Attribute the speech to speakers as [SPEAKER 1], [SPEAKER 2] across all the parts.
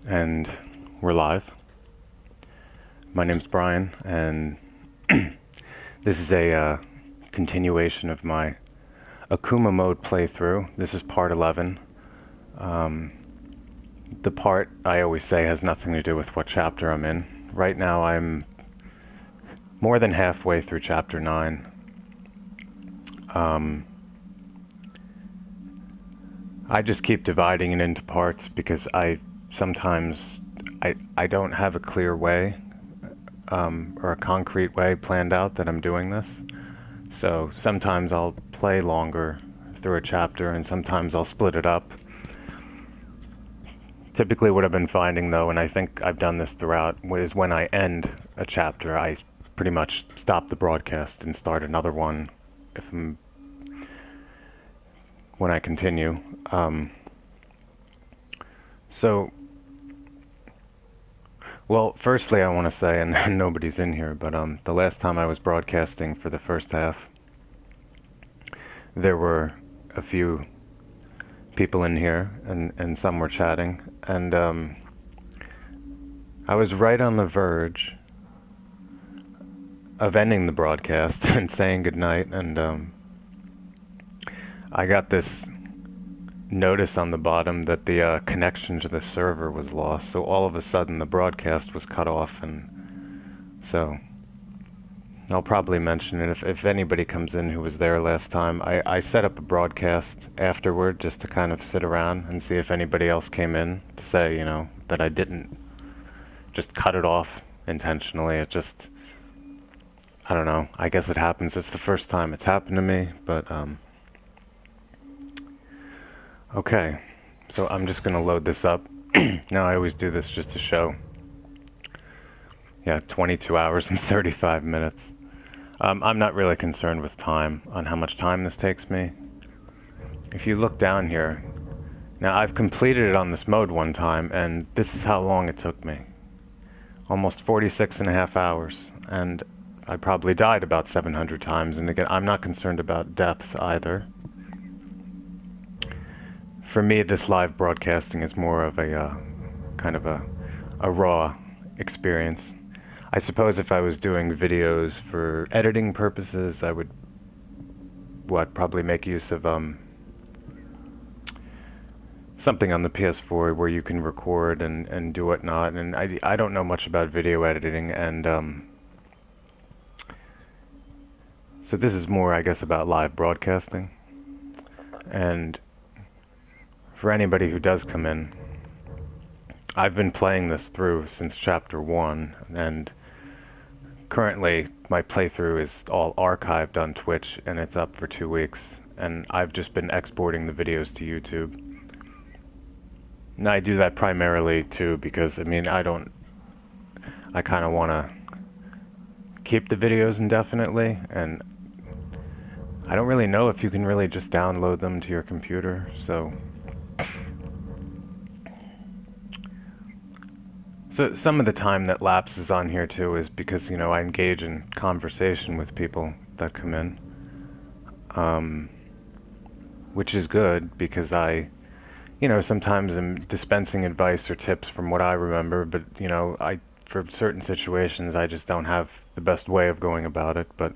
[SPEAKER 1] And we're live. My name's Brian, and this is a continuation of my AKUMU mode playthrough. This is part 11. The part, I always say, has nothing to do with what chapter I'm in. Right now I'm more than halfway through chapter 9. I just keep dividing it into parts because sometimes I don't have a clear way or a concrete way planned out that I'm doing this. So sometimes I'll play longer through a chapter and sometimes I'll split it up. Typically what I've been finding though, and I think I've done this throughout, is when I end a chapter I pretty much stop the broadcast and start another one when I continue. Well, firstly I want to say, and nobody's in here, but the last time I was broadcasting for the first half, there were a few people in here, and some were chatting, and I was right on the verge of ending the broadcast and saying goodnight, and I got this notice on the bottom that the connection to the server was lost, so all of a sudden the broadcast was cut off, and so I'll probably mention it if anybody comes in who was there last time. I set up a broadcast afterward just to kind of sit around and see if anybody else came in to say, that I didn't just cut it off intentionally. It just, I don't know, I guess it happens. It's the first time it's happened to me, but okay, so I'm just gonna load this up. Now I always do this just to show. Yeah, 22 hours and 35 minutes. I'm not really concerned with time, on how much time this takes me. If you look down here, now I've completed it on this mode one time, and this is how long it took me. Almost 46 and a half hours, and I probably died about 700 times, and again, I'm not concerned about deaths either. For me, this live broadcasting is more of a kind of a raw experience. I suppose if I was doing videos for editing purposes, I would, probably make use of something on the PS4 where you can record and do whatnot. And I don't know much about video editing, and so this is more, I guess, about live broadcasting. And for anybody who does come in, I've been playing this through since chapter 1, and currently my playthrough is all archived on Twitch, and it's up for 2 weeks, and I've just been exporting the videos to YouTube. And I do that primarily too because, I kind of want to keep the videos indefinitely, and I don't really know if you can really just download them to your computer, so some of the time that lapses on here too is because, I engage in conversation with people that come in, which is good because I, sometimes am dispensing advice or tips from what I remember, but, for certain situations I just don't have the best way of going about it, but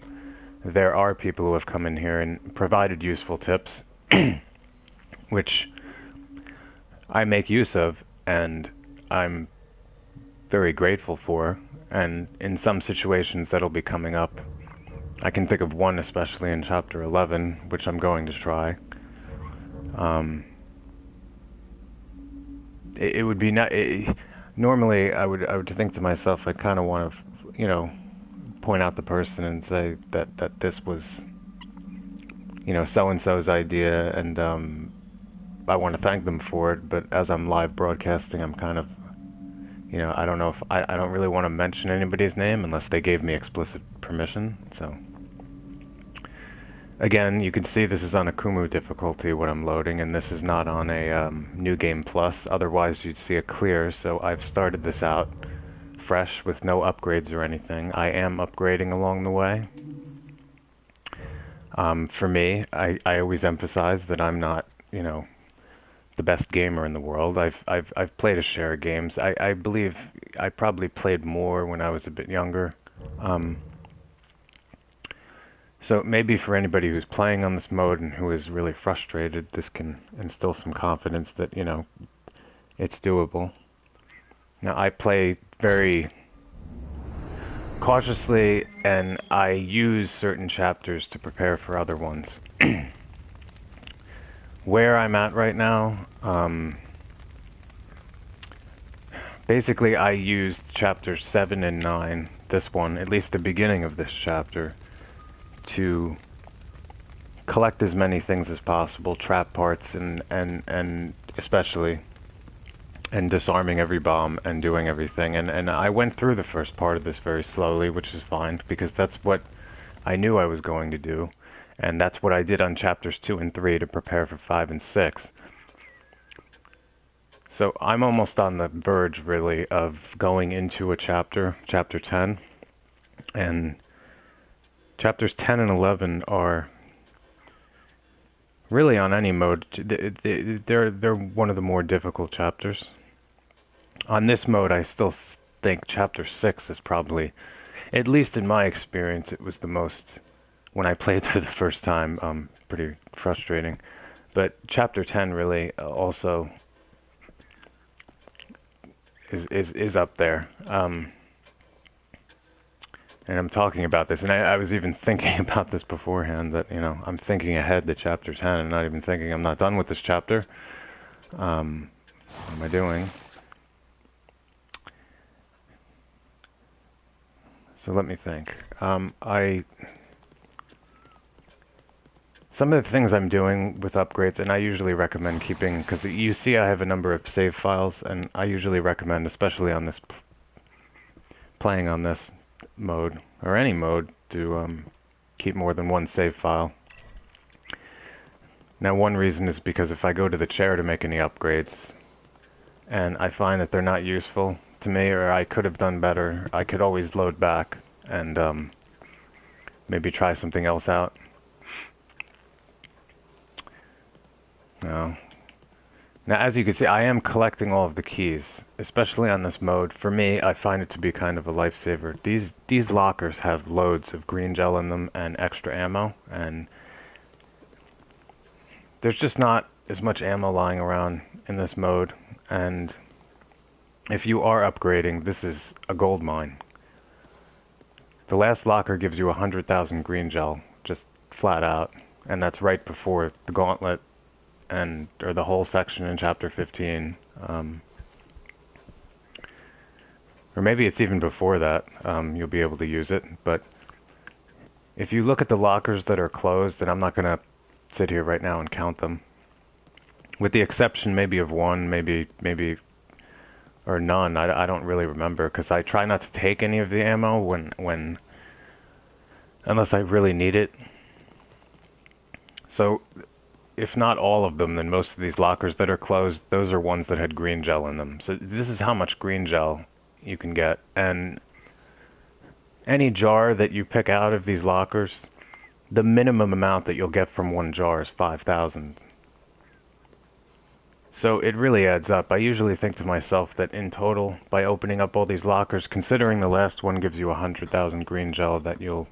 [SPEAKER 1] there are people who have come in here and provided useful tips, which I make use of, and I'm very grateful for, and in some situations that'll be coming up. I can think of one especially in chapter 11, which I'm going to try. It would be normally I would think to myself, I kind of want to, point out the person and say that this was, so and so's idea, and I want to thank them for it. But as I'm live broadcasting, I'm kind of, I don't know if I don't really want to mention anybody's name unless they gave me explicit permission. So again, you can see this is on AKUMU difficulty what I'm loading, and this is not on a New Game Plus. Otherwise you'd see it clear. So I've started this out fresh with no upgrades or anything. I am upgrading along the way. For me, I always emphasize that I'm not, the best gamer in the world. I've played a share of games. I believe I probably played more when I was a bit younger. Um, so maybe for anybody who's playing on this mode and who is really frustrated, this can instill some confidence that, you know, it's doable. Now I play very cautiously, and I use certain chapters to prepare for other ones. Where I'm at right now, basically I used chapters 7 and 9, this one, at least the beginning of this chapter, to collect as many things as possible, trap parts and especially, and disarming every bomb and doing everything. And I went through the first part of this very slowly, which is fine, because that's what I knew I was going to do. And that's what I did on chapters 2 and 3 to prepare for 5 and 6. So I'm almost on the verge, really, of going into a chapter 10. And chapters 10 and 11 are really on any mode. They're one of the more difficult chapters. On this mode, I still think chapter 6 is probably, at least in my experience, it was the most, when I played through the first time, pretty frustrating. But chapter 10 really also is up there. And I'm talking about this, and I was even thinking about this beforehand, that, you know, I'm thinking ahead to chapter 10 and not even thinking I'm not done with this chapter. What am I doing? So let me think. Some of the things I'm doing with upgrades, and I usually recommend keeping, because you see I have a number of save files, and I usually recommend, especially on this, playing on this mode, or any mode, to keep more than one save file. Now, one reason is because if I go to the chair to make any upgrades, and I find that they're not useful to me, or I could have done better, I could always load back and maybe try something else out. Now, as you can see, I am collecting all of the keys, especially on this mode. For me, I find it to be kind of a lifesaver. These lockers have loads of green gel in them and extra ammo, and there's just not as much ammo lying around in this mode. And if you are upgrading, this is a gold mine. The last locker gives you 100,000 green gel, just flat out, and that's right before the gauntlet or the whole section in chapter 15, or maybe it's even before that. You'll be able to use it. But if you look at the lockers that are closed, and I'm not going to sit here right now and count them, with the exception maybe of one, maybe or none. I don't really remember, because I try not to take any of the ammo when unless I really need it. So if not all of them, then most of these lockers that are closed, those are ones that had green gel in them. So this is how much green gel you can get. And any jar that you pick out of these lockers, the minimum amount that you'll get from one jar is 5,000. So it really adds up. I usually think to myself that in total, by opening up all these lockers, considering the last one gives you 100,000 green gel, that you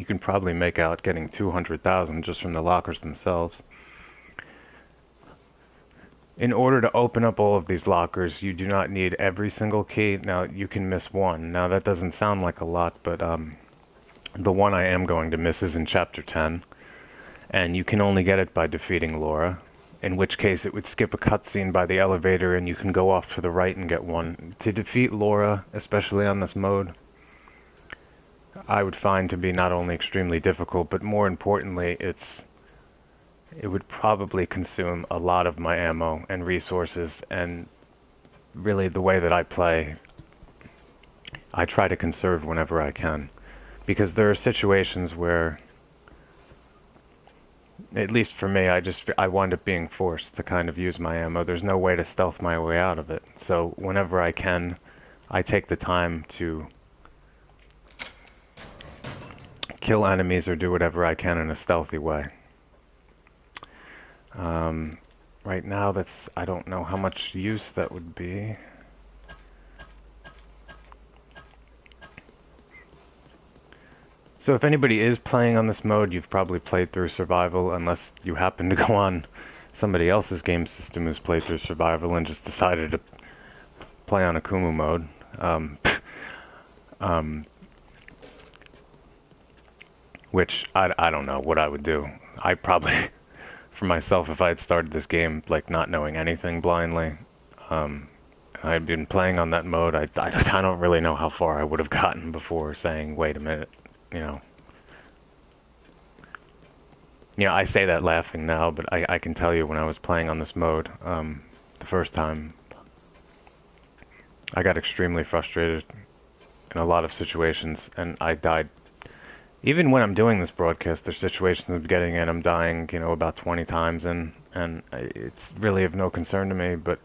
[SPEAKER 1] can probably make out getting 200,000 just from the lockers themselves. In order to open up all of these lockers, you do not need every single key. Now, you can miss one. Now, that doesn't sound like a lot, but the one I am going to miss is in Chapter 10. And you can only get it by defeating Laura, in which case it would skip a cutscene by the elevator and you can go off to the right and get one. To defeat Laura, especially on this mode, I would find to be not only extremely difficult, but more importantly, it would probably consume a lot of my ammo and resources, and really the way that I play, I try to conserve whenever I can. Because there are situations where, at least for me, I wind up being forced to kind of use my ammo. There's no way to stealth my way out of it. So whenever I can, I take the time to kill enemies or do whatever I can in a stealthy way. right now, I don't know how much use that would be. So if anybody is playing on this mode, you've probably played through survival, unless you happen to go on somebody else's game system who's played through survival and just decided to play on AKUMU mode. Which I don't know what I would do. I probably, for myself, if I had started this game like not knowing anything blindly, I'd been playing on that mode, I don't really know how far I would have gotten before saying, wait a minute, you know. Yeah, I say that laughing now, but I can tell you when I was playing on this mode, the first time, I got extremely frustrated in a lot of situations, and I died. Even when I'm doing this broadcast, there's situations I'm getting in, I'm dying, you know, about 20 times, and it's really of no concern to me, but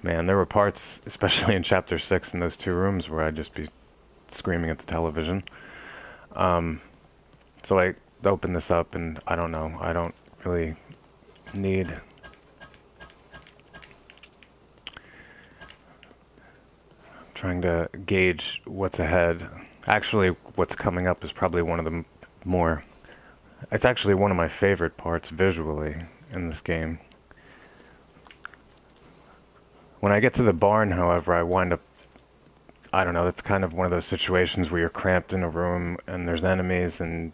[SPEAKER 1] man, there were parts, especially in Chapter 6 in those 2 rooms, where I'd just be screaming at the television. So I opened this up, and I don't know, I don't really need... Trying to gauge what's ahead. Actually, what's coming up is probably one of the more... It's actually one of my favorite parts visually in this game. When I get to the barn, however, I wind up... I don't know, it's kind of one of those situations where you're cramped in a room and there's enemies, and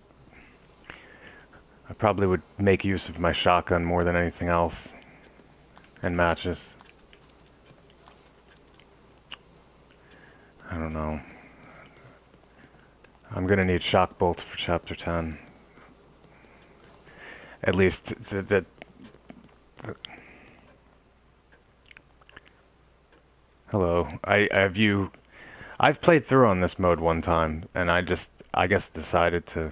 [SPEAKER 1] I probably would make use of my shotgun more than anything else, and matches. I don't know. I'm gonna need shock bolts for Chapter 10. At least Hello. I've played through on this mode one time, and I guess decided to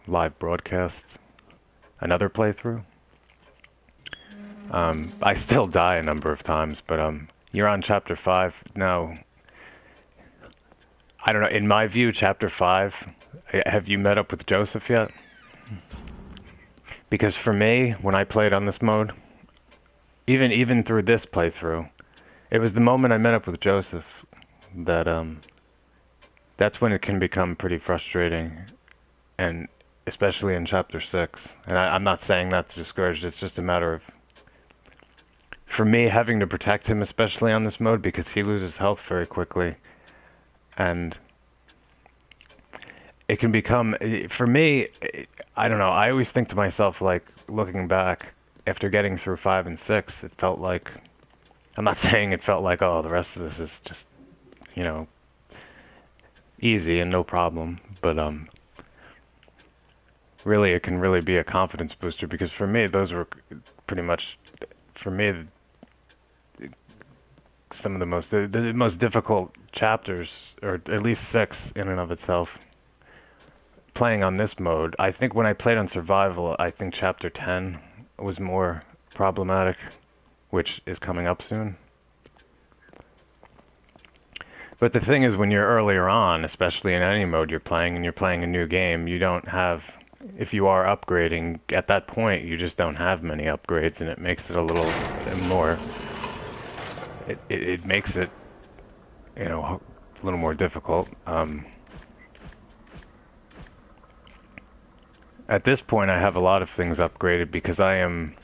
[SPEAKER 1] live broadcast another playthrough. I still die a number of times, but you're on Chapter 5 now. I don't know, in my view, Chapter 5, have you met up with Joseph yet? Because for me, when I played on this mode, even through this playthrough, it was the moment I met up with Joseph that, that's when it can become pretty frustrating, and especially in Chapter 6. And I'm not saying that to discourage, it's just a matter of, for me, having to protect him, especially on this mode, because he loses health very quickly. And it can become, for me, I don't know, I always think to myself, like, looking back, after getting through 5 and 6, it felt like, I'm not saying it felt like, oh, the rest of this is just, you know, easy and no problem, but really it can really be a confidence booster, because for me, those were pretty much, for me, some of the most difficult chapters, or at least 6 in and of itself, playing on this mode. I think when I played on survival, I think Chapter 10 was more problematic, which is coming up soon. But the thing is, when you're earlier on, especially in any mode you're playing, and you're playing a new game, you don't have, if you are upgrading, at that point you just don't have many upgrades, and it makes it a little more, it makes it, you know, a little more difficult. At this point, I have a lot of things upgraded because I am...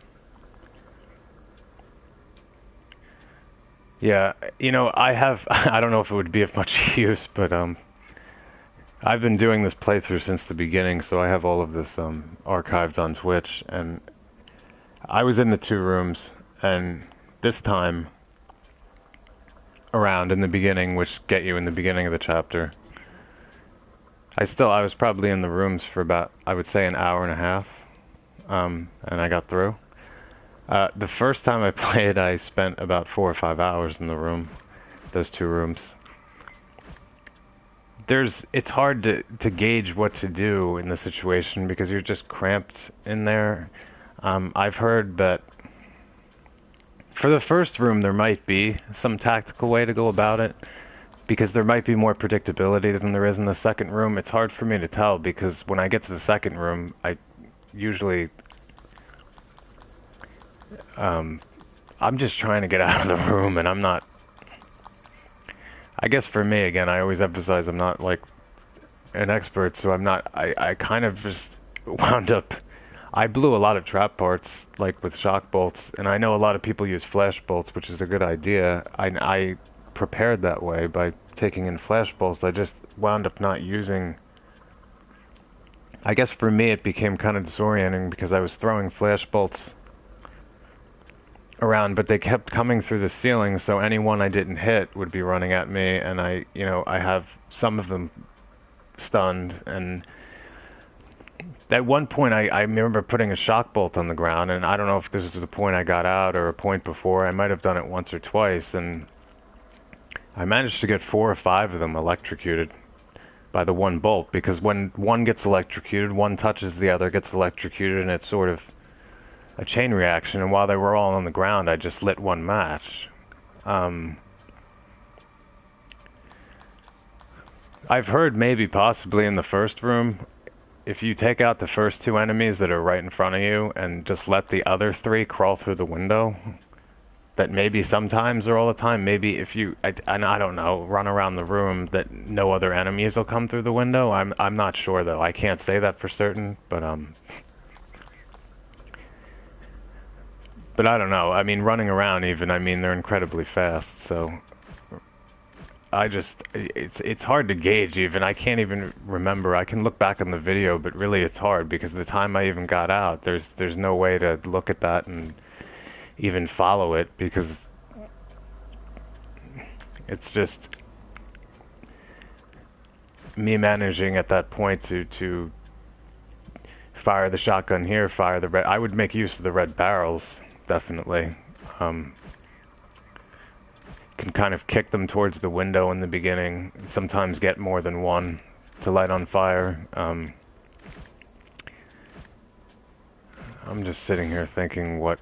[SPEAKER 1] Yeah, you know, I have... I don't know if it would be of much use, but I've been doing this playthrough since the beginning, so I have all of this archived on Twitch, and I was in the 2 rooms, and this time around in the beginning, which get you in the beginning of the chapter, I was probably in the rooms for about, I would say, an hour and a half, and I got through. The first time I played, I spent about 4 or 5 hours in the room, those 2 rooms. It's hard to gauge what to do in the situation because you're just cramped in there. I've heard that for the first room there might be some tactical way to go about it, because there might be more predictability than there is in the second room. It's hard for me to tell because when I get to the second room, I usually I'm just trying to get out of the room, and I'm not... I guess for me, again, I always emphasize I'm not, like, an expert, so I'm not... I kind of just wound up... I blew a lot of trap parts, like, with shock bolts, and I know a lot of people use flash bolts, which is a good idea. I prepared that way by taking in flash bolts. I just wound up not using... I guess for me it became kind of disorienting because I was throwing flash bolts around, but they kept coming through the ceiling, so any one I didn't hit would be running at me, and I have some of them stunned, and at one point I remember putting a shock bolt on the ground, and I don't know if this was the point I got out or a point before. I might have done it once or twice, and I managed to get 4 or 5 of them electrocuted by the one bolt, because when one gets electrocuted, one touches the other, gets electrocuted, and it's sort of a chain reaction. And while they were all on the ground, I just lit one match. I've heard maybe possibly in the first room, if you take out the first 2 enemies that are right in front of you and just let the other 3 crawl through the window, that maybe sometimes or all the time, maybe if you, and I don't know, run around the room, that no other enemies will come through the window. I'm not sure though. I can't say that for certain, but I don't know. I mean, running around even, I mean, they're incredibly fast, so it's hard to gauge even. I can't even remember. I can look back on the video, but really it's hard because the time I even got out, there's no way to look at that and even follow it, because it's just me managing at that point to fire the shotgun here, fire the red. I would make use of the red barrels, definitely. Can kind of kick them towards the window in the beginning, sometimes get more than one to light on fire. I'm just sitting here thinking what...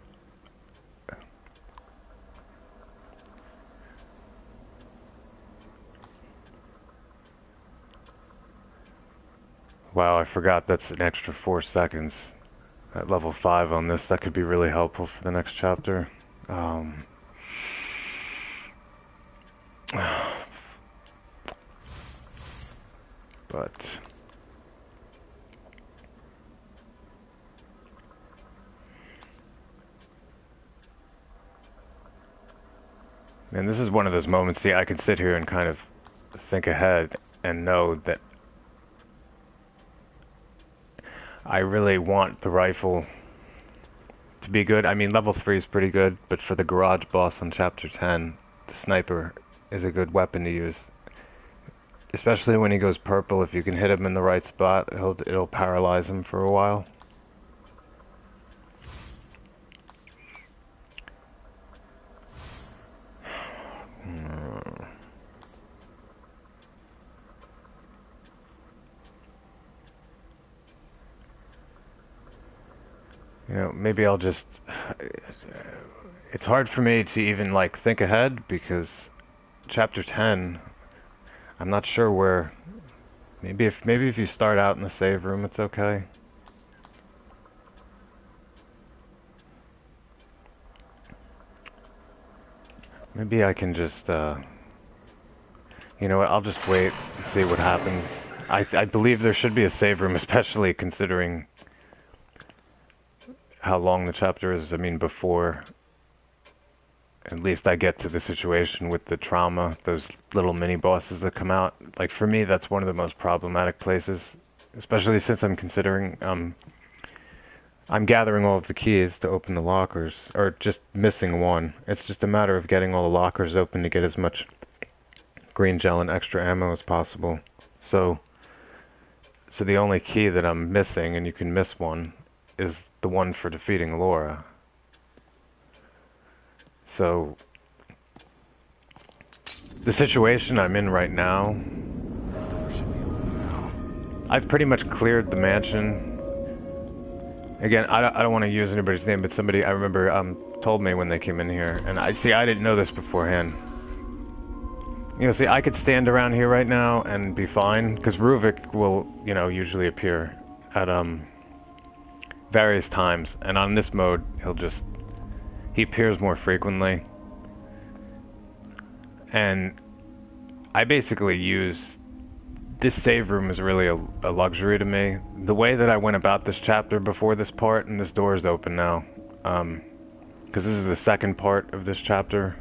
[SPEAKER 1] Wow, I forgot that's an extra 4 seconds at level 5 on this. That could be really helpful for the next chapter. But... And this is one of those moments, see, I can sit here and kind of think ahead and know that I really want the rifle to be good. I mean, level 3 is pretty good, but for the garage boss on chapter 10, the sniper is a good weapon to use. Especially when he goes purple, if you can hit him in the right spot, it'll paralyze him for a while. You know, maybe I'll just... It's hard for me to even, like, think ahead, because chapter 10, I'm not sure where... Maybe if you start out in the save room, it's okay. Maybe I can just, you know what, I'll just wait and see what happens. I believe there should be a save room, especially considering how long the chapter is. I mean, before at least I get to the situation with the trauma, those little mini bosses that come out. Like, for me, that's one of the most problematic places, especially since I'm considering, I'm gathering all of the keys to open the lockers, or just missing one. It's just a matter of getting all the lockers open to get as much green gel and extra ammo as possible. So the only key that I'm missing, and you can miss one, is the one for defeating Laura. So the situation I'm in right now, I've pretty much cleared the mansion. Again, I don't want to use anybody's name, but somebody I remember told me when they came in here, and I didn't know this beforehand. You know, see, I could stand around here right now and be fine, because Ruvik will, you know, usually appear at various times, and on this mode, he'll just he appears more frequently. And I basically use... This save room is really a luxury to me. The way that I went about this chapter before this part, and this door is open now, because this is the second part of this chapter,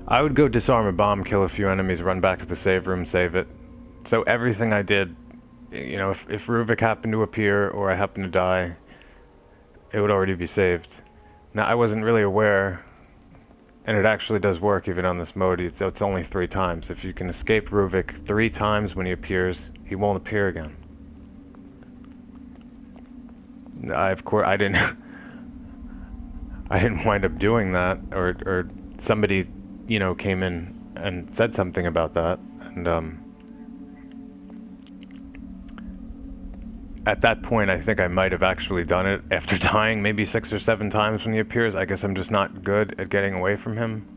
[SPEAKER 1] I would go disarm a bomb, kill a few enemies, run back to the save room, save it. So everything I did, you know, if Ruvik happened to appear or I happened to die, it would already be saved. Now, I wasn't really aware, and it actually does work even on this mode. It's only 3 times. If you can escape Ruvik 3 times when he appears, he won't appear again. Of course, I didn't wind up doing that, or somebody, you know, came in and said something about that, and at that point I think I might have actually done it after dying maybe 6 or 7 times when he appears. I guess I'm just not good at getting away from him,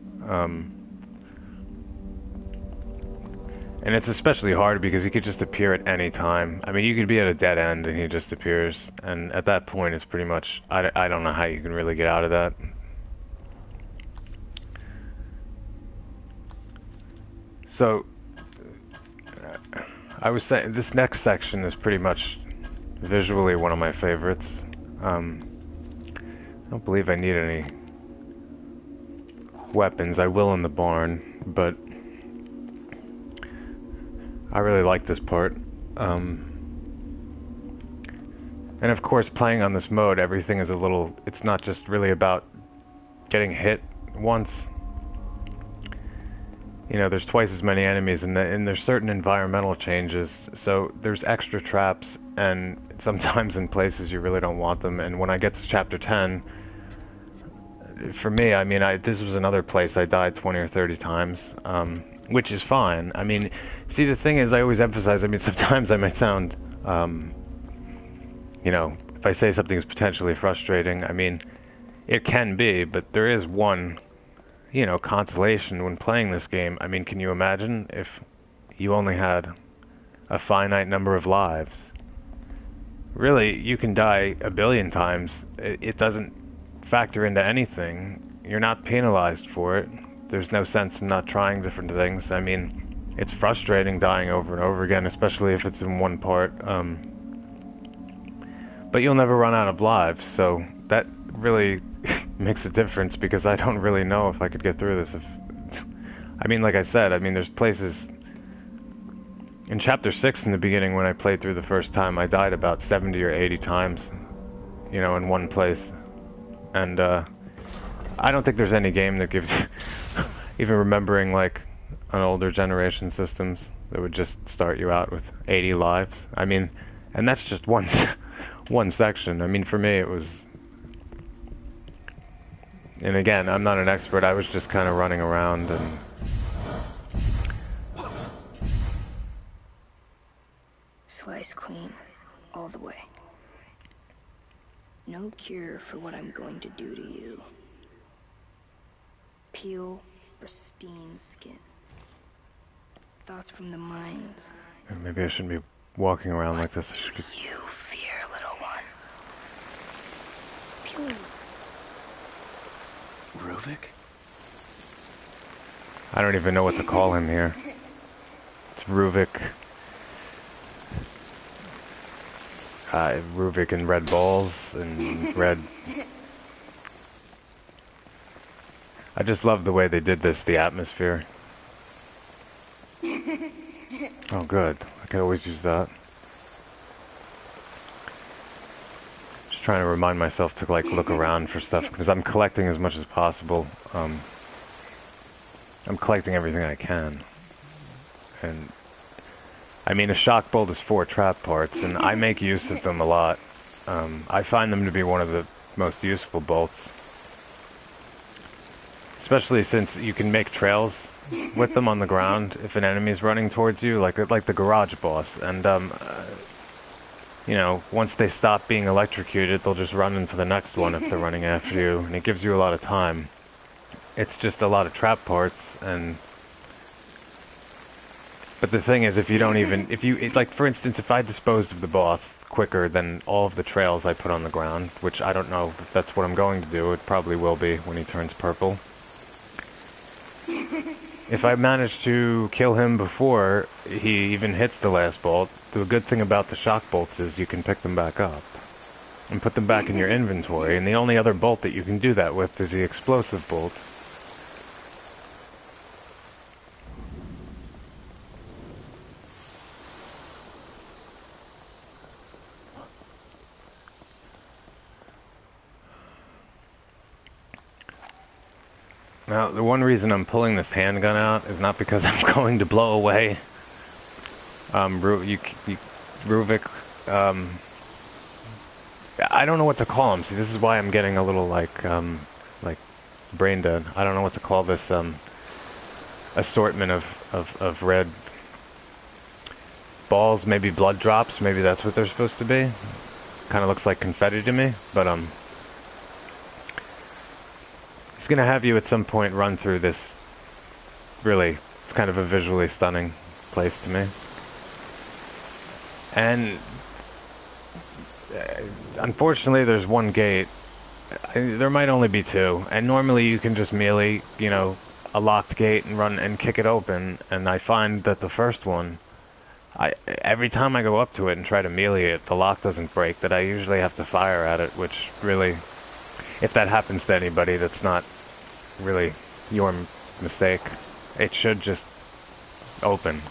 [SPEAKER 1] and it's especially hard because he could just appear at any time. I mean, you could be at a dead end and he just appears, and at that point it's pretty much, I don't know how you can really get out of that. So, I was saying, this next section is pretty much visually one of my favorites. I don't believe I need any weapons. I will in the barn, but I really like this part. And of course, playing on this mode, everything is a little... It's not just really about getting hit once. You know, there's twice as many enemies, and there's certain environmental changes, so there's extra traps, and sometimes in places you really don't want them. And when I get to chapter 10, for me, I mean, this was another place I died 20 or 30 times, which is fine. I mean, see, the thing is, I always emphasize, I mean, sometimes I might sound, you know, if I say something is potentially frustrating, I mean, it can be, but there is one, you know, consolation when playing this game. I mean, can you imagine if you only had a finite number of lives? Really, you can die a billion times. It doesn't factor into anything. You're not penalized for it. There's no sense in not trying different things. I mean, it's frustrating dying over and over again, especially if it's in one part. But you'll never run out of lives, so that really makes a difference, because I don't really know if I could get through this. I mean, like I said, I mean, there's places... In Chapter 6 in the beginning, when I played through the first time, I died about 70 or 80 times, you know, in one place. And, I don't think there's any game that gives... even remembering, like, on older generation systems, that would just start you out with 80 lives. I mean, and that's just one section. I mean, for me, it was... And again, I'm not an expert. I was just kind of running around and...
[SPEAKER 2] Slice clean, all the way. No cure for what I'm going to do to you. Peel pristine skin. Thoughts from the mind.
[SPEAKER 1] Maybe I shouldn't be walking around like this. I should be...
[SPEAKER 2] You fear, little one. Peel.
[SPEAKER 3] Ruvik?
[SPEAKER 1] I don't even know what to call him here. It's Ruvik. Ruvik and red balls and red... I just love the way they did this, the atmosphere. Oh, good. I can always use that. Just trying to remind myself to, like, look around for stuff, because I'm collecting as much as possible. I'm collecting everything I can. And, I mean, a shock bolt is 4 trap parts, and I make use of them a lot. I find them to be one of the most useful bolts. Especially since you can make trails with them on the ground if an enemy is running towards you, like the garage boss. And, you know, once they stop being electrocuted, they'll just run into the next one if they're running after you, and it gives you a lot of time. It's just a lot of trap parts, and... But the thing is, if you don't even... If you... Like, for instance, if I disposed of the boss quicker than all of the trails I put on the ground, which I don't know if that's what I'm going to do. It probably will be when he turns purple. If I manage to kill him before he even hits the last bolt, the good thing about the shock bolts is you can pick them back up and put them back in your inventory, and the only other bolt that you can do that with is the explosive bolt. Now, the one reason I'm pulling this handgun out is not because I'm going to blow away Ruvik. I don't know what to call him. See, this is why I'm getting a little like brain dead. I don't know what to call this assortment of red balls. Maybe blood drops. Maybe that's what they're supposed to be. Kind of looks like confetti to me, but It's gonna have you at some point run through this. Really, it's kind of a visually stunning place to me. And unfortunately, there's one gate. There might only be two, and normally you can just melee, you know, a locked gate and run and kick it open. And I find that the first one, every time I go up to it and try to melee it, the lock doesn't break. That I usually have to fire at it, which really, if that happens to anybody, that's not really your mistake. It should just open.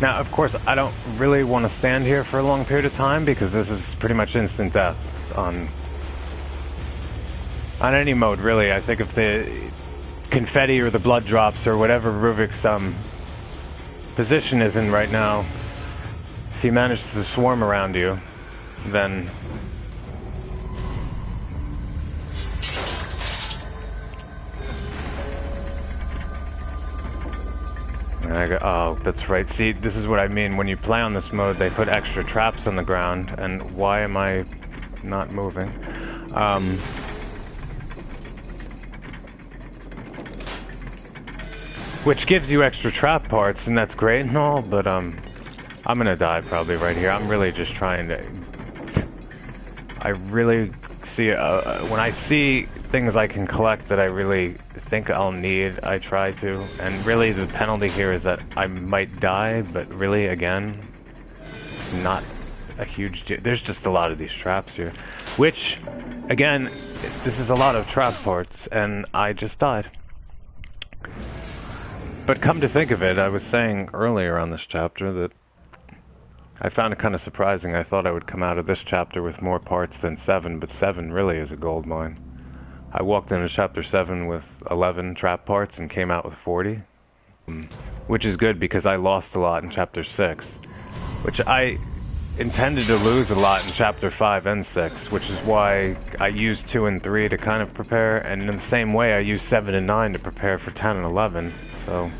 [SPEAKER 1] Now, of course, I don't really want to stand here for a long period of time because this is pretty much instant death on any mode, really. I think if the confetti or the blood drops or whatever Ruvik's position is in right now, if he manages to swarm around you, then oh, that's right. See, this is what I mean. When you play on this mode, they put extra traps on the ground, and why am I not moving? Which gives you extra trap parts, and that's great and all, but I'm gonna die probably right here. I'm really just trying to... I really see... when I see things I can collect that I really think I'll need, I try to. And really the penalty here is that I might die, but really, again, it's not a huge... There's just a lot of these traps here. Which, again, this is a lot of trap parts, and I just died. But come to think of it, I was saying earlier on this chapter that I found it kind of surprising. I thought I would come out of this chapter with more parts than 7, but 7 really is a gold mine. I walked into chapter 7 with 11 trap parts and came out with 40. Which is good because I lost a lot in chapter 6. Which I intended to lose a lot in chapter 5 and 6, which is why I used 2 and 3 to kind of prepare, and in the same way I used 7 and 9 to prepare for 10 and 11, so...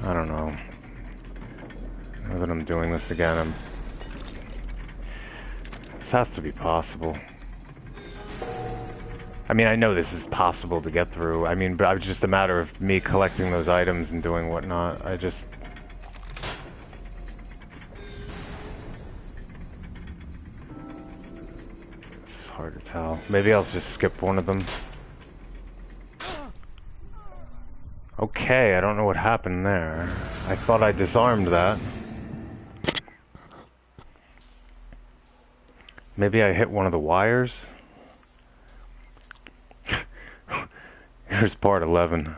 [SPEAKER 1] I don't know. Now that I'm doing this again, this has to be possible. I mean, I know this is possible to get through. I mean, but it's just a matter of me collecting those items and doing whatnot. It's hard to tell. Maybe I'll just skip one of them. Okay, I don't know what happened there. I thought I disarmed that. Maybe I hit one of the wires? Here's part 11.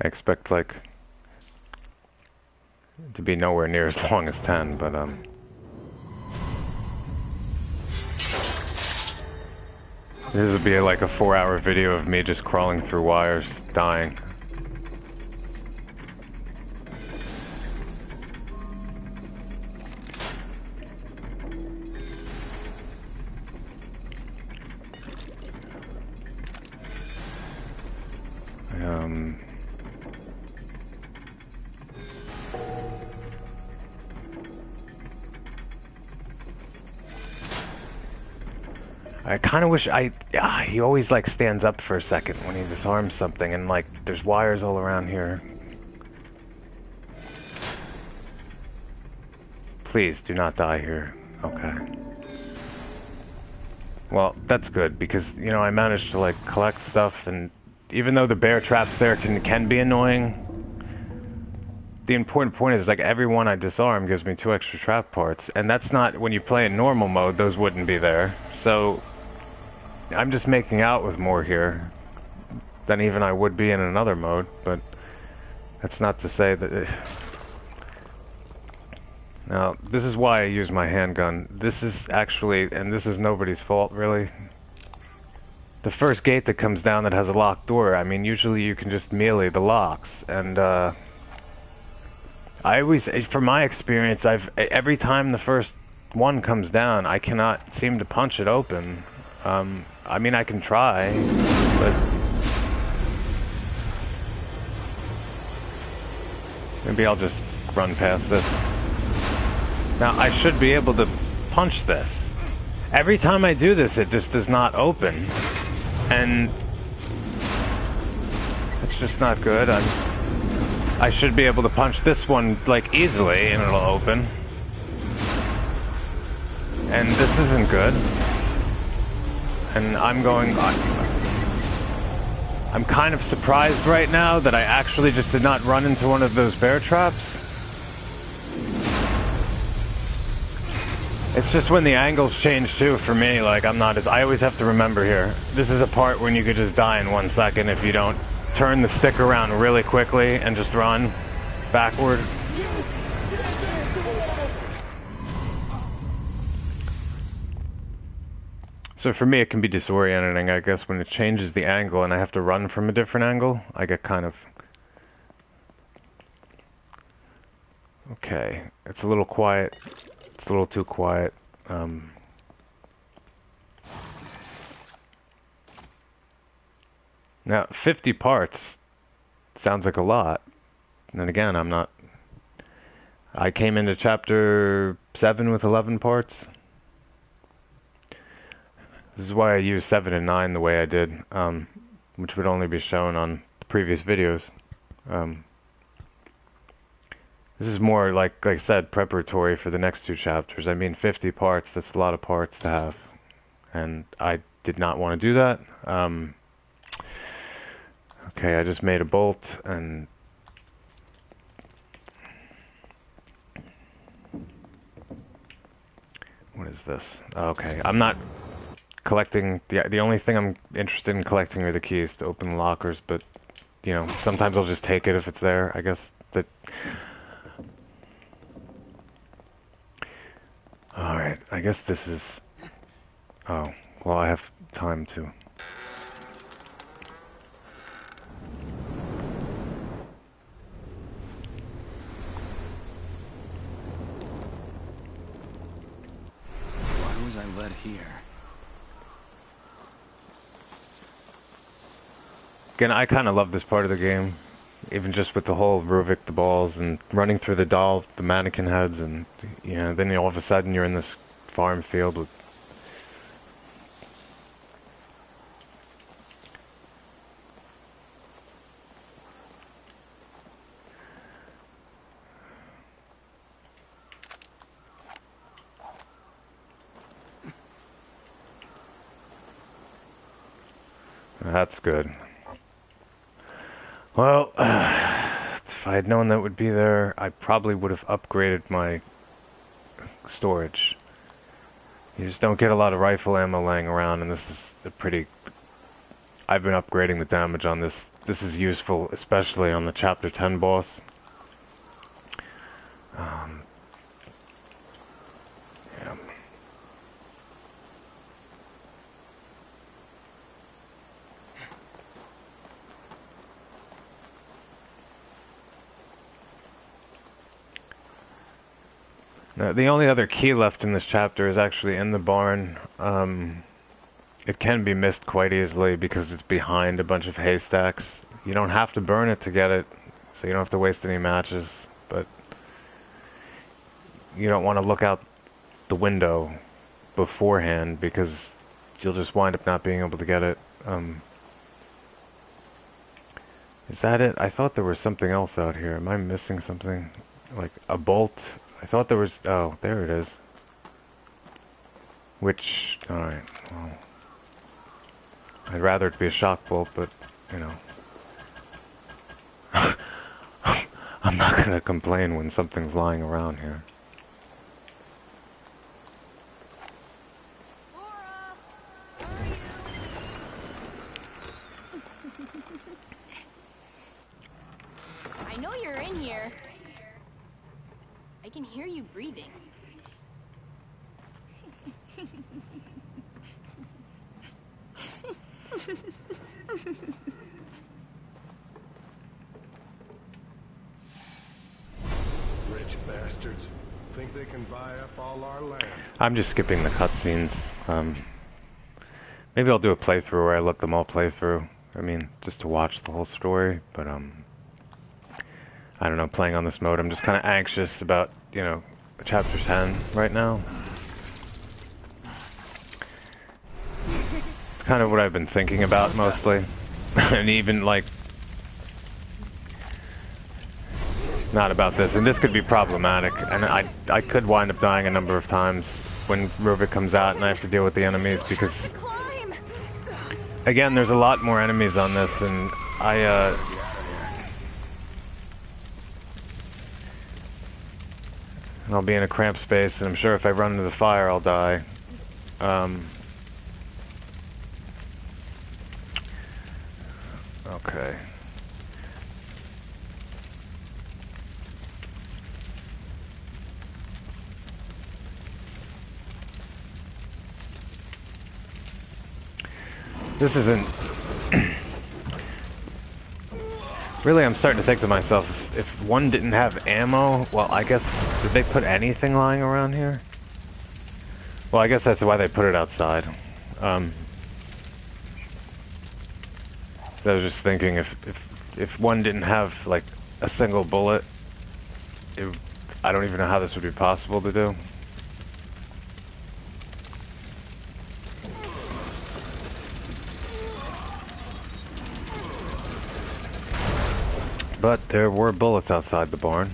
[SPEAKER 1] I expect, like, to be nowhere near as long as 10, but, this would be like a 4-hour video of me just crawling through wires, dying. I kind of wish he always like stands up for a second when he disarms something, and like there's wires all around here. Please do not die here. Okay. Well, that's good because you know I managed to like collect stuff, and even though the bear traps there can be annoying, the important point is like every one I disarm gives me 2 extra trap parts, and that's not when you play in normal mode. Those wouldn't be there. So I'm just making out with more here than even I would be in another mode, but that's not to say that... Now, this is why I use my handgun. This is actually, and this is nobody's fault, really. The first gate that comes down that has a locked door, I mean, usually you can just melee the locks, and, I always, from my experience, every time the first one comes down, I cannot seem to punch it open. I mean, I can try, but... Maybe I'll just run past this. Now, I should be able to punch this. Every time I do this, it just does not open. And... it's just not good. I should be able to punch this one, like, easily, and it'll open. And this isn't good. And I'm kind of surprised right now that I actually just did not run into one of those bear traps. It's just when the angles change too for me, like I always have to remember here. This is a part when you could just die in 1 second if you don't turn the stick around really quickly and just run backward. So for me, it can be disorienting, I guess, when it changes the angle and I have to run from a different angle. I get kind of... Okay, it's a little quiet. It's a little too quiet. Now, 50 parts sounds like a lot. And then again, I came into chapter 7 with 11 parts. This is why I used 7 and 9 the way I did, which would only be shown on the previous videos. This is more, like I said, preparatory for the next 2 chapters. I mean, 50 parts, that's a lot of parts to have. And I did not want to do that. Okay, I just made a bolt, and... What is this? Okay, I'm not... collecting the only thing I'm interested in collecting are the keys to open the lockers, but you know, sometimes I'll just take it if it's there. I guess that. All right, I guess this is. Oh, well, I have time to.
[SPEAKER 3] Why was I led here?
[SPEAKER 1] Again, I kind of love this part of the game, even just with the whole Ruvik, the balls, and running through the mannequin heads, and you know, then all of a sudden you're in this farm field with. That's good. Well, if I had known that would be there, I probably would have upgraded my storage. You just don't get a lot of rifle ammo laying around, and this is a pretty... I've been upgrading the damage on this. This is useful, especially on the Chapter 10 boss. Yeah. Now, the only other key left in this chapter is actually in the barn. It can be missed quite easily because it's behind a bunch of haystacks. You don't have to burn it to get it, so you don't have to waste any matches, but you don't want to look out the window beforehand because you'll just wind up not being able to get it. Is that it? I thought there was something else out here. Am I missing something? Like a bolt? I thought there was... Oh, there it is. Which... Alright, well... I'd rather it be a shock bolt, but, you know... I'm not gonna complain when something's lying around here.
[SPEAKER 4] I know you're in here. I can hear you breathing.
[SPEAKER 5] Rich bastards think they can buy up all our land.
[SPEAKER 1] I'm just skipping the cutscenes. Maybe I'll do a playthrough where I let them all play through. I mean, just to watch the whole story, but I don't know, playing on this mode, I'm just kind of anxious about, you know, chapter 10 right now. It's kind of what I've been thinking about mostly. And even, like, not about this. And this could be problematic. And I could wind up dying a number of times when Ruvik comes out and I have to deal with the enemies because... Again, there's a lot more enemies on this, and I'll be in a cramped space, and I'm sure if I run into the fire, I'll die. Okay. This isn't... Really, I'm starting to think to myself, if one didn't have ammo, well, I guess, did they put anything lying around here? Well, I guess that's why they put it outside. I was just thinking, if one didn't have, like, a single bullet, I don't even know how this would be possible to do. But there were bullets outside the barn.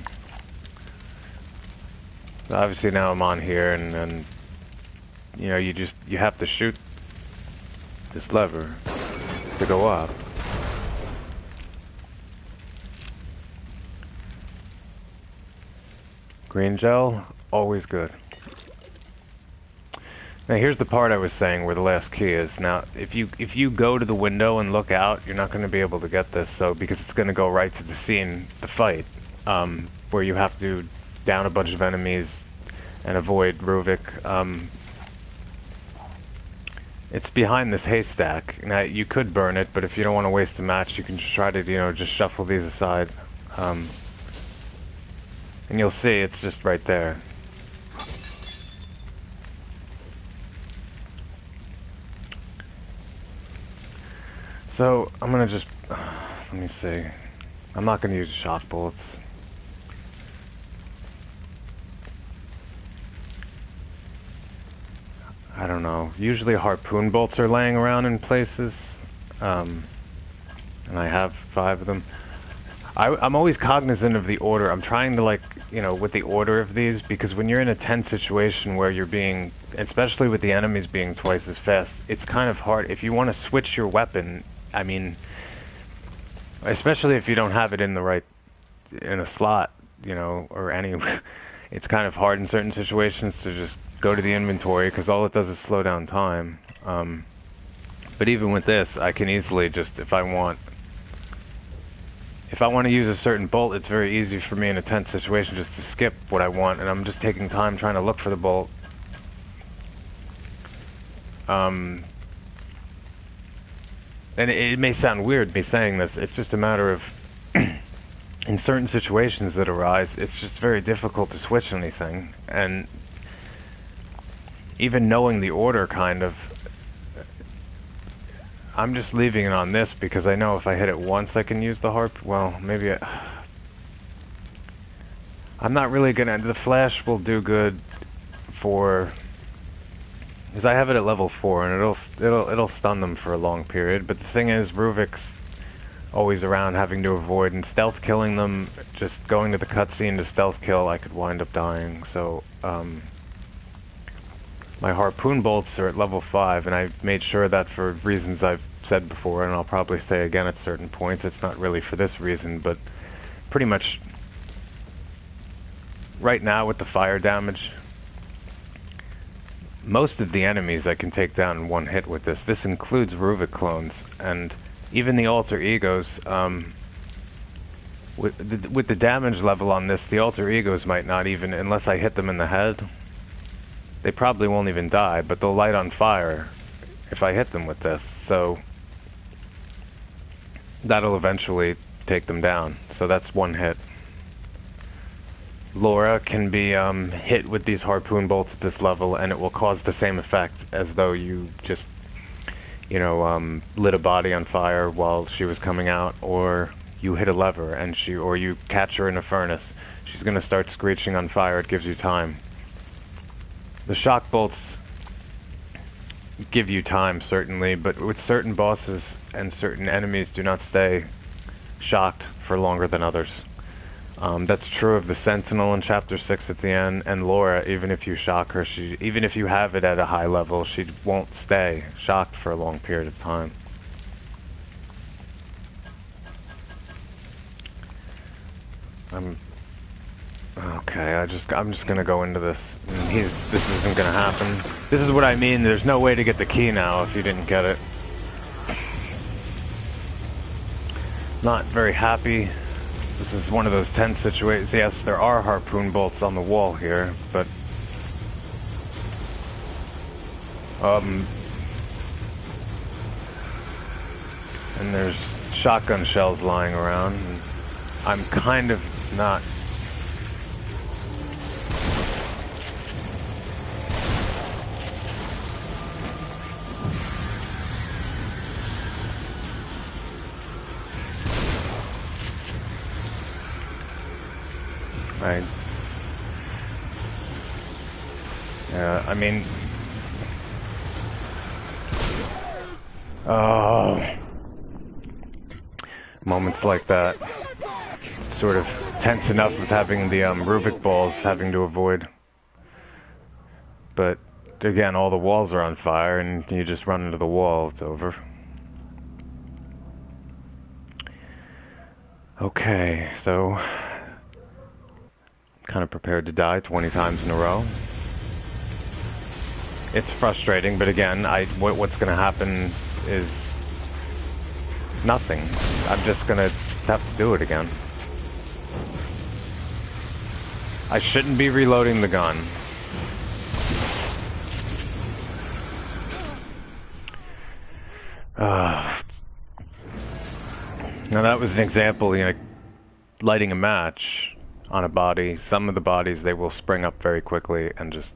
[SPEAKER 1] So obviously now I'm on here and you know, you have to shoot this lever to go up. Green gel, always good. Now here's the part I was saying where the last key is. Now if you go to the window and look out, you're not going to be able to get this, so because it's going to go right to the scene, the fight, where you have to down a bunch of enemies and avoid Ruvik. It's behind this haystack. Now you could burn it, but if you don't want to waste a match, you can just try to, you know, just shuffle these aside. And you'll see it's just right there. So, I'm gonna just, let me see. I'm not gonna use shock bullets. I don't know. Usually harpoon bolts are laying around in places. And I have 5 of them. I'm always cognizant of the order. I'm trying to, like, you know, with the order of these, because when you're in a tense situation where you're being, especially with the enemies being twice as fast, it's kind of hard. If you want to switch your weapon, I mean, especially if you don't have it in the right, in a slot, you know, or any, it's kind of hard in certain situations to just go to the inventory, because all it does is slow down time. But even with this, I can easily just, if I want to use a certain bolt, it's very easy for me in a tense situation just to skip what I want, and I'm just taking time trying to look for the bolt. And it may sound weird me saying this, it's just a matter of in certain situations that arise, it's just very difficult to switch anything, and even knowing the order, kind of, I'm just leaving it on this because I know if I hit it once I can use the harp. Well, maybe I'm not really gonna, the flash will do good for Because I have it at level 4, and it'll stun them for a long period. But the thing is, Ruvik's always around, having to avoid, and stealth killing them. Just going to the cutscene to stealth kill, I could wind up dying. So my harpoon bolts are at level 5, and I made sure that for reasons I've said before, and I'll probably say again at certain points. It's not really for this reason, but pretty much right now with the fire damage, most of the enemies I can take down in one hit with this. This includes Ruvik clones, and even the alter egos. With the damage level on this, the alter egos might not even, unless I hit them in the head, they probably won't even die, but they'll light on fire if I hit them with this, so that'll eventually take them down. So that's one hit. Laura can be hit with these harpoon bolts at this level, and it will cause the same effect as though you just, you know, lit a body on fire while she was coming out, or you hit a lever and or you catch her in a furnace. She's gonna start screeching on fire. It gives you time. The shock bolts give you time, certainly, but with certain bosses and certain enemies do not stay shocked for longer than others. That's true of the Sentinel in Chapter 6 at the end, and Laura, even if you shock her, even if you have it at a high level, she won't stay shocked for a long period of time. Okay, I'm just gonna go into this. This isn't gonna happen. This is what I mean, there's no way to get the key now if you didn't get it. Not very happy. This is one of those tense situations. Yes, there are harpoon bolts on the wall here, but and there's shotgun shells lying around. And I'm kind of not. Right. Yeah, I mean... Oh... Moments like that. Sort of tense enough with having the Rubik balls having to avoid. But, again, all the walls are on fire and you just run into the wall, it's over. Okay, so... kind of prepared to die 20 times in a row. It's frustrating, but again, what's going to happen is nothing. I'm just going to have to do it again. I shouldn't be reloading the gun. Now that was an example, you know, lighting a match on a body. Some of the bodies, they will spring up very quickly and just,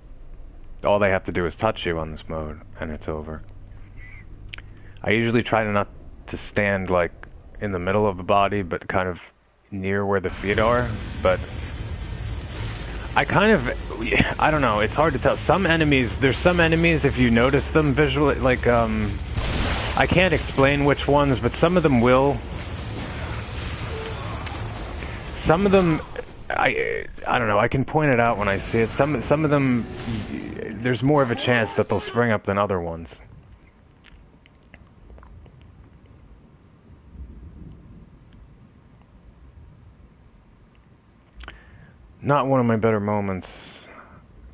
[SPEAKER 1] all they have to do is touch you on this mode and it's over. I usually try not to stand like in the middle of the body, but kind of near where the feet are, but I kind of, I don't know, it's hard to tell. Some enemies, there's some enemies, if you notice them visually, like, I can't explain which ones, but some of them will. Some of them, I don't know, I can point it out when I see it. Some of them, there's more of a chance that they'll spring up than other ones. Not one of my better moments,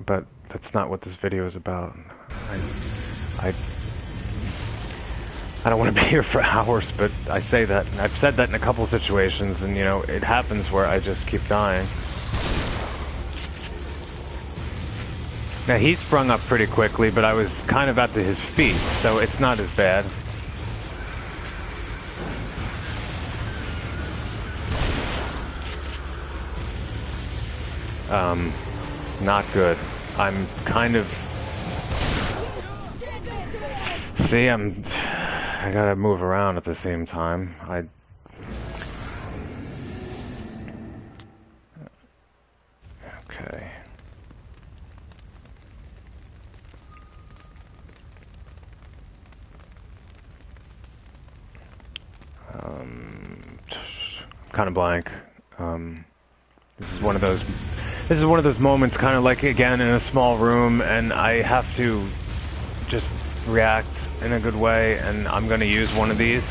[SPEAKER 1] but that's not what this video is about. I don't want to be here for hours, but I say that, and I've said that in a couple situations, and you know, it happens where I just keep dying. Now he sprung up pretty quickly, but I was kind of at his feet, so it's not as bad. Not good. I'm kind of... See, I gotta move around at the same time. Okay. Kind of blank. This is one of those. This is one of those moments, kind of like again in a small room, and I have to just react in a good way, and I'm gonna use one of these.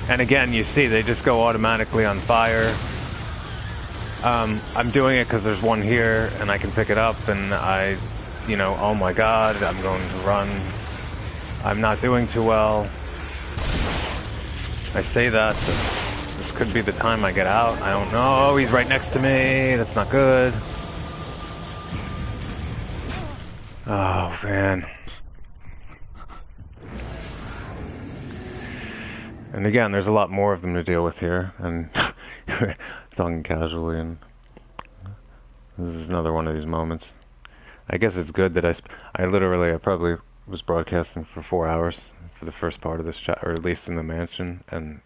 [SPEAKER 1] And again, you see, they just go automatically on fire. I'm doing it because there's one here, and I can pick it up, and you know, oh my god, I'm going to run. I'm not doing too well. I say that, but this could be the time I get out. I don't know. He's right next to me. That's not good. Oh, man. And again, there's a lot more of them to deal with here, and talking casually, and this is another one of these moments. I guess it's good that I probably was broadcasting for 4 hours for the first part of this chat, or at least in the mansion, and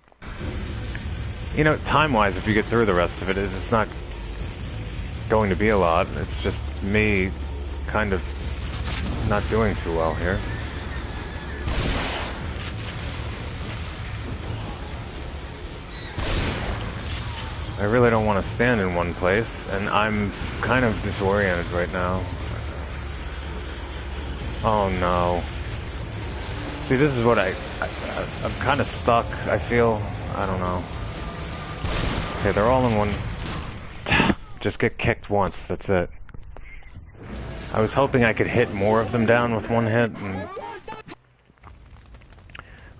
[SPEAKER 1] you know, time-wise, if you get through the rest of it, it's not going to be a lot. It's just me kind of not doing too well here. I really don't want to stand in one place, and I'm kind of disoriented right now. Oh no. See, this is what I'm kind of stuck, I feel. I don't know. Okay, they're all in one. Just get kicked once, that's it. I was hoping I could hit more of them down with one hit, and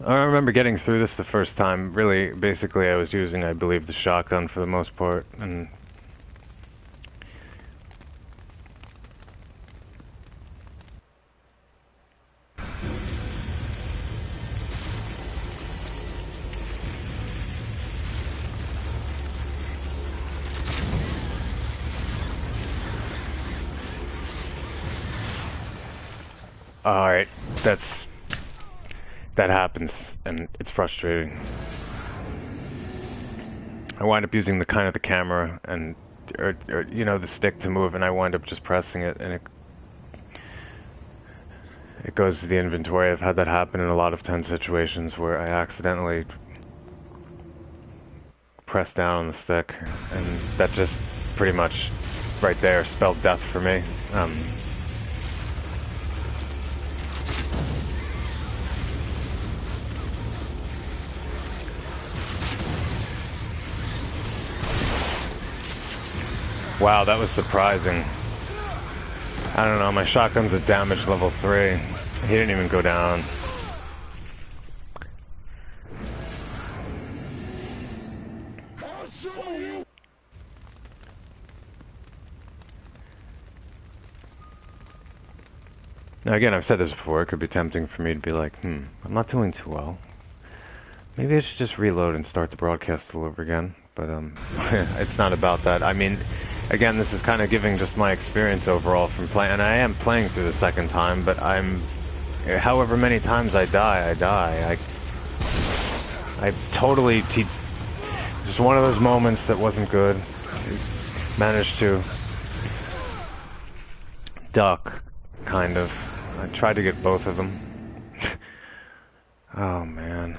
[SPEAKER 1] I remember getting through this the first time. Really, basically, I was using, I believe, the shotgun for the most part, and alright, that happens, and it's frustrating. I wind up using the camera and, or you know, the stick to move, and I wind up just pressing it, and it goes to the inventory. I've had that happen in a lot of tense situations where I accidentally press down on the stick, and that just pretty much right there spelled death for me. Wow, that was surprising. I don't know, my shotgun's at damage level 3. He didn't even go down. Now again, I've said this before, it could be tempting for me to be like, I'm not doing too well. Maybe I should just reload and start the broadcast all over again. But it's not about that. I mean, again, this is kind of giving just my experience overall from playing, and I am playing through the second time, but however many times I die. I totally, just one of those moments that wasn't good. Managed to duck, kind of. I tried to get both of them. Oh, man.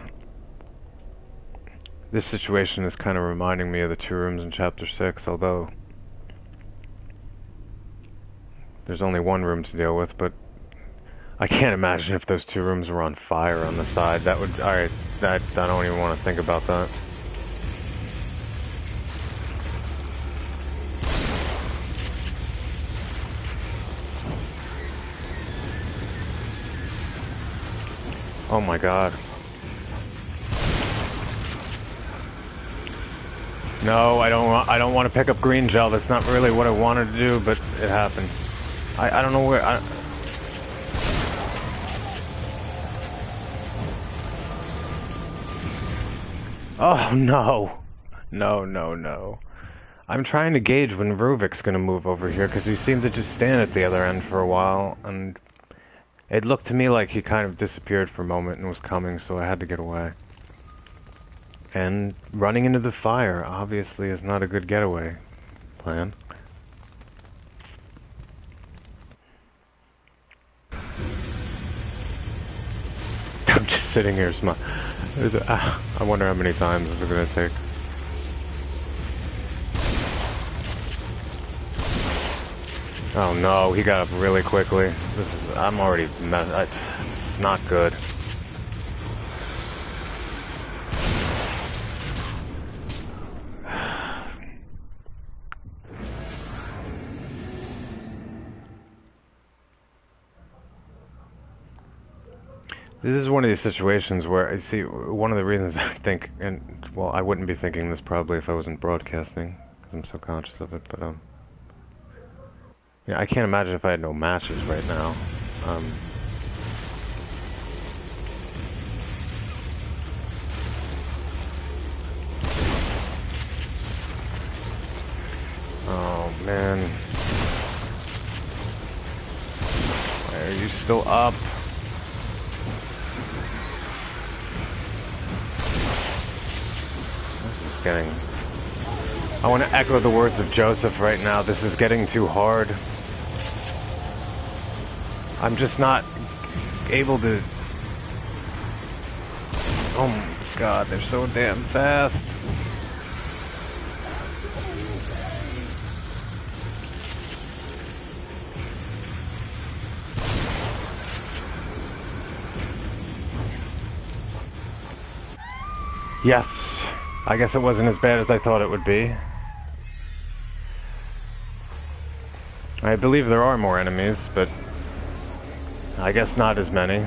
[SPEAKER 1] This situation is kind of reminding me of the 2 rooms in Chapter 6, although there's only 1 room to deal with, but I can't imagine if those 2 rooms were on fire on the side. That would... Alright, I don't even want to think about that. Oh my god. No, I don't want to pick up green gel. That's not really what I wanted to do, but it happened. I don't know where Oh no. No. I'm trying to gauge when Ruvik's gonna move over here, because he seemed to just stand at the other end for a while, and it looked to me like he kind of disappeared for a moment and was coming, so I had to get away. And running into the fire obviously is not a good getaway plan. I'm just sitting here smiling. I wonder how many times this is gonna take. Oh no, he got up really quickly. I'm already it's not good. This is one of these situations where I see one of the reasons I think, and well, I wouldn't be thinking this probably if I wasn't broadcasting, because I'm so conscious of it. But yeah, I can't imagine if I had no matches right now. Oh man, why are you still up? Getting. I want to echo the words of Joseph right now. This is getting too hard. I'm just not able to. Oh my god, they're so damn fast. Yes. I guess it wasn't as bad as I thought it would be. I believe there are more enemies, but I guess not as many.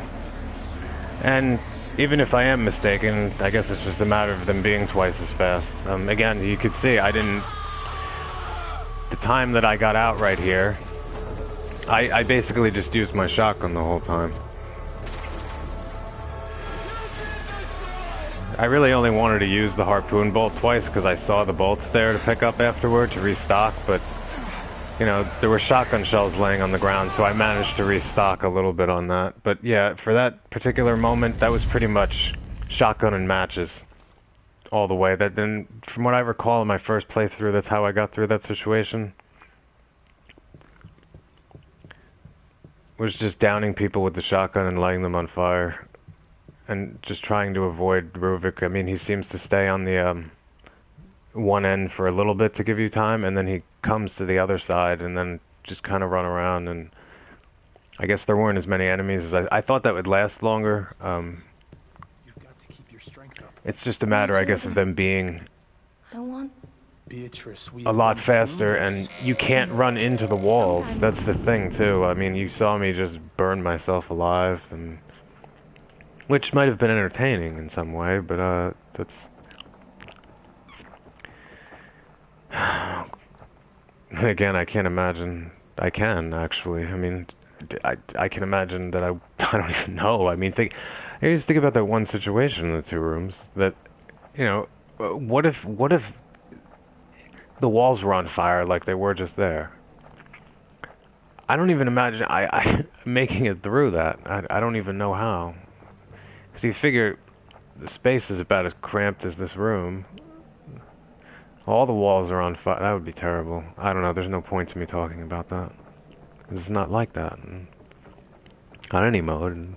[SPEAKER 1] And even if I am mistaken, I guess it's just a matter of them being twice as fast. Again, you could see I didn't... The time that I got out right here, I basically just used my shotgun the whole time. I really only wanted to use the harpoon bolt twice because I saw the bolts there to pick up afterward to restock, but you know, there were shotgun shells laying on the ground, so I managed to restock a little bit on that. But yeah, for that particular moment, that was pretty much shotgun and matches all the way. That then, from what I recall in my first playthrough, that's how I got through that situation. Was just downing people with the shotgun and lighting them on fire. And just trying to avoid Ruvik. I mean, he seems to stay on the one end for a little bit to give you time, and then he comes to the other side, and then just kind of run around. And I guess there weren't as many enemies as I thought that would last longer.
[SPEAKER 3] You've got to keep your strength up.
[SPEAKER 1] It's just a matter, I guess, of them being
[SPEAKER 3] Beatrice,
[SPEAKER 1] a lot faster, and you can't run into the walls. That's the thing, too. I mean, you saw me just burn myself alive, and which might have been entertaining in some way, but that's... Again, I can't imagine... I can, actually. I mean, I can imagine that I don't even know. I mean, I just think about that one situation in the two rooms, that, you know, what if the walls were on fire like they were just there? I don't even imagine I making it through that. I don't even know how. Because you figure the space is about as cramped as this room. All the walls are on fire. That would be terrible. I don't know. There's no point to me talking about that. It's not like that. On any mode.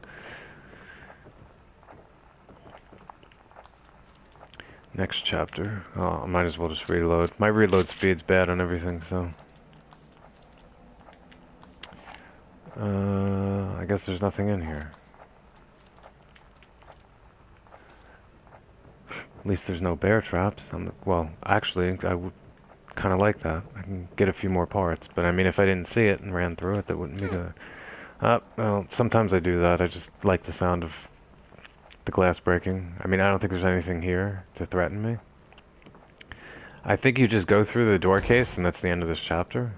[SPEAKER 1] Next chapter. Oh, I might as well just reload. My reload speed's bad on everything, so... I guess there's nothing in here. At least there's no bear traps. Well, actually, I would kind of like that. I can get a few more parts. But I mean, if I didn't see it and ran through it, that wouldn't be good. Well, sometimes I do that. I just like the sound of the glass breaking. I mean, I don't think there's anything here to threaten me. I think you just go through the door case, and that's the end of this chapter.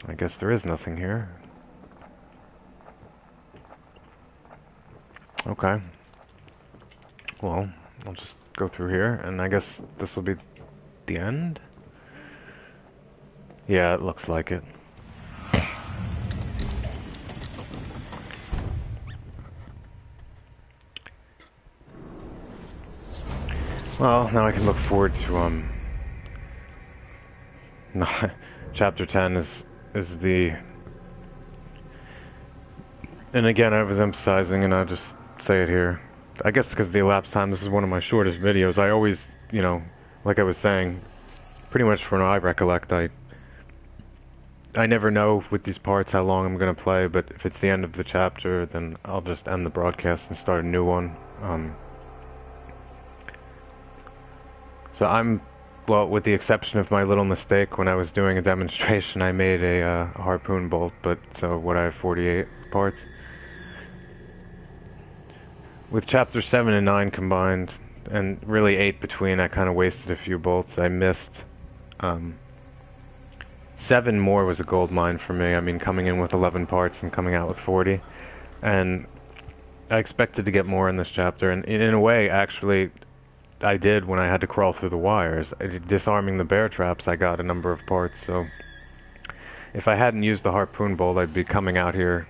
[SPEAKER 1] I guess there is nothing here. Okay. Well, I'll just go through here, and I guess this will be the end? Yeah, it looks like it. Well, now I can look forward to, Chapter 10 is the And again, I was emphasizing, and I'll just say it here. I guess because of the elapsed time, this is one of my shortest videos. I always, like I was saying, pretty much from what I recollect, I never know with these parts how long I'm going to play, but if it's the end of the chapter, then I'll just end the broadcast and start a new one. So well, with the exception of my little mistake when I was doing a demonstration, I made a harpoon bolt, but so what I have 48 parts. With chapter 7 and 9 combined, and really 8 between, I kind of wasted a few bolts. I missed 7 more was a gold mine for me. I mean, coming in with 11 parts and coming out with 40. And I expected to get more in this chapter, and in a way, actually, I did when I had to crawl through the wires. Disarming the bear traps, I got a number of parts, so if I hadn't used the harpoon bolt, I'd be coming out here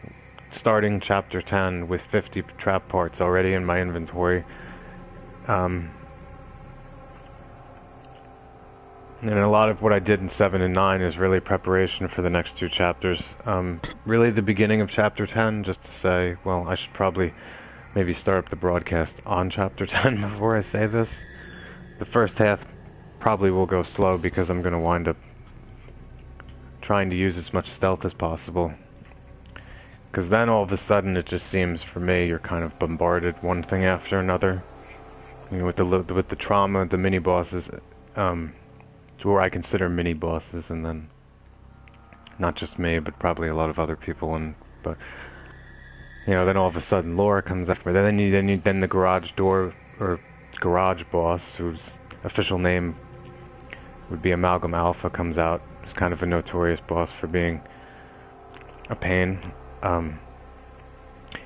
[SPEAKER 1] starting chapter 10 with 50 trap parts already in my inventory. And a lot of what I did in 7 and 9 is really preparation for the next 2 chapters. Really the beginning of chapter 10, just to say, well, I should probably maybe start up the broadcast on chapter 10 before I say this. The first half probably will go slow because I'm going to wind up trying to use as much stealth as possible. Because then all of a sudden it just seems, for me, you're kind of bombarded one thing after another. With the trauma, the mini-bosses, to where I consider mini-bosses, and then not just me, but probably a lot of other people, but then all of a sudden Laura comes after me. Then the garage door, or garage boss, whose official name would be Amalgam Alpha, comes out. He's kind of a notorious boss for being a pain.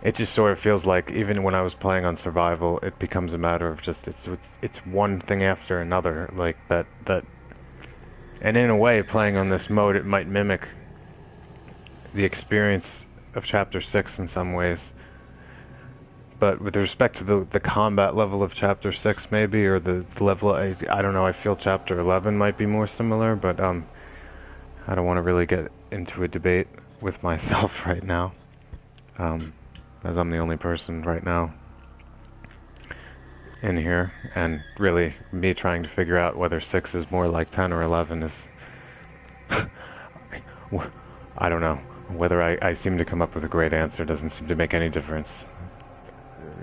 [SPEAKER 1] It just sort of feels like, even when I was playing on survival, it becomes a matter of just, it's one thing after another, like that, and in a way, playing on this mode, it might mimic the experience of chapter 6 in some ways. But with respect to the combat level of chapter 6 maybe, or the level, I don't know, I feel chapter 11 might be more similar, but I don't want to really get into a debate with myself right now, as I'm the only person right now in here, and really me trying to figure out whether 6 is more like 10 or 11 is I don't know. Whether I seem to come up with a great answer doesn't seem to make any difference.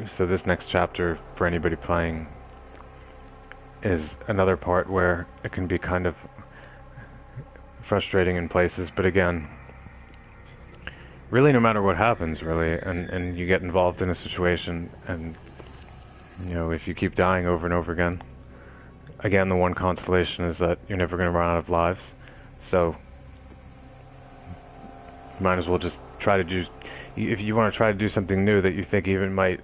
[SPEAKER 1] So this next chapter, for anybody playing, is another part where it can be kind of frustrating in places, but again, really no matter what happens, really, and you get involved in a situation, and if you keep dying over and over again, the one consolation is that you're never going to run out of lives, so you might as well just try to do, if you want to try to do something new that you think even might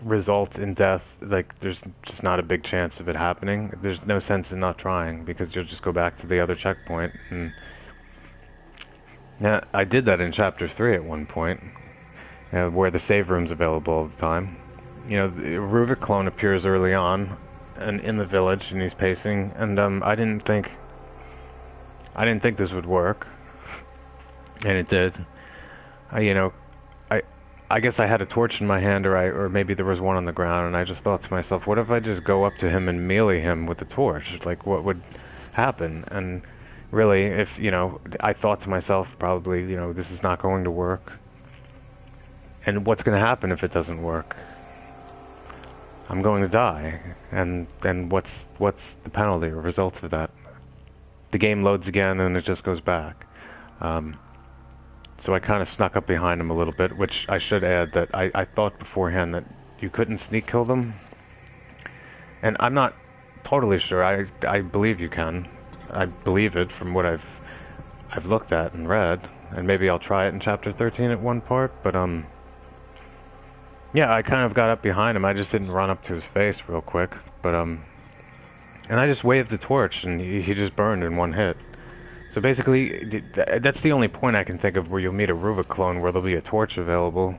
[SPEAKER 1] result in death, like, there's just not a big chance of it happening. There's no sense in not trying, because you'll just go back to the other checkpoint. And yeah, I did that in chapter 3 at one point, where the save room's available all the time. The Ruvik clone appears early on, and in the village, and he's pacing, and I didn't think this would work. And it did. I guess I had a torch in my hand, or maybe there was one on the ground, and I just thought to myself, what if I just go up to him and melee him with the torch? Like, what would happen? And really, if, I thought to myself, probably, this is not going to work. And what's going to happen if it doesn't work? I'm going to die. And then what's the penalty or result of that? The game loads again, and it just goes back. So I kind of snuck up behind him a little bit, which I should add that I thought beforehand that you couldn't sneak kill them. And I'm not totally sure. I believe you can. I believe it from what I've looked at and read. And maybe I'll try it in chapter 13 at one part, but yeah, I kind of got up behind him. I just didn't run up to his face real quick, but and I just waved the torch, and he just burned in one hit. So basically, that's the only point I can think of where you'll meet a Ruvik clone where there'll be a torch available.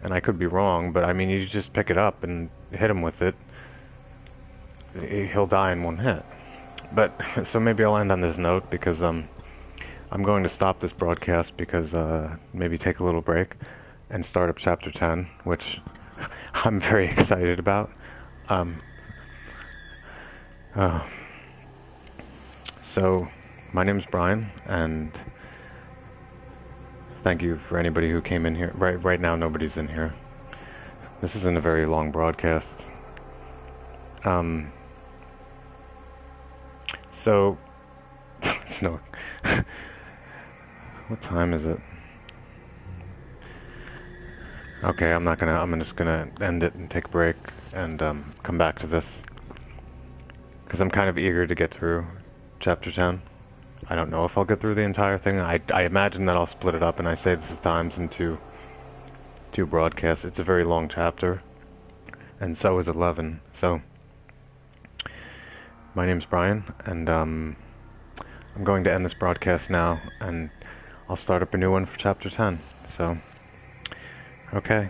[SPEAKER 1] And I could be wrong, but I mean, you just pick it up and hit him with it. He'll die in one hit. But, so maybe I'll end on this note, because I'm going to stop this broadcast because maybe take a little break. and start up chapter 10, which I'm very excited about. Um, uh, so, my name's Brian, and thank you for anybody who came in here. Right now, nobody's in here. This isn't a very long broadcast. So, it's no. What time is it? Okay, I'm just gonna end it and take a break and come back to this. Because I'm kind of eager to get through chapter 10. I don't know if I'll get through the entire thing. I imagine that I'll split it up, and I say this at times, into two broadcasts. It's a very long chapter, and so is 11. So, my name's Brian, and I'm going to end this broadcast now, and I'll start up a new one for chapter 10. So, okay.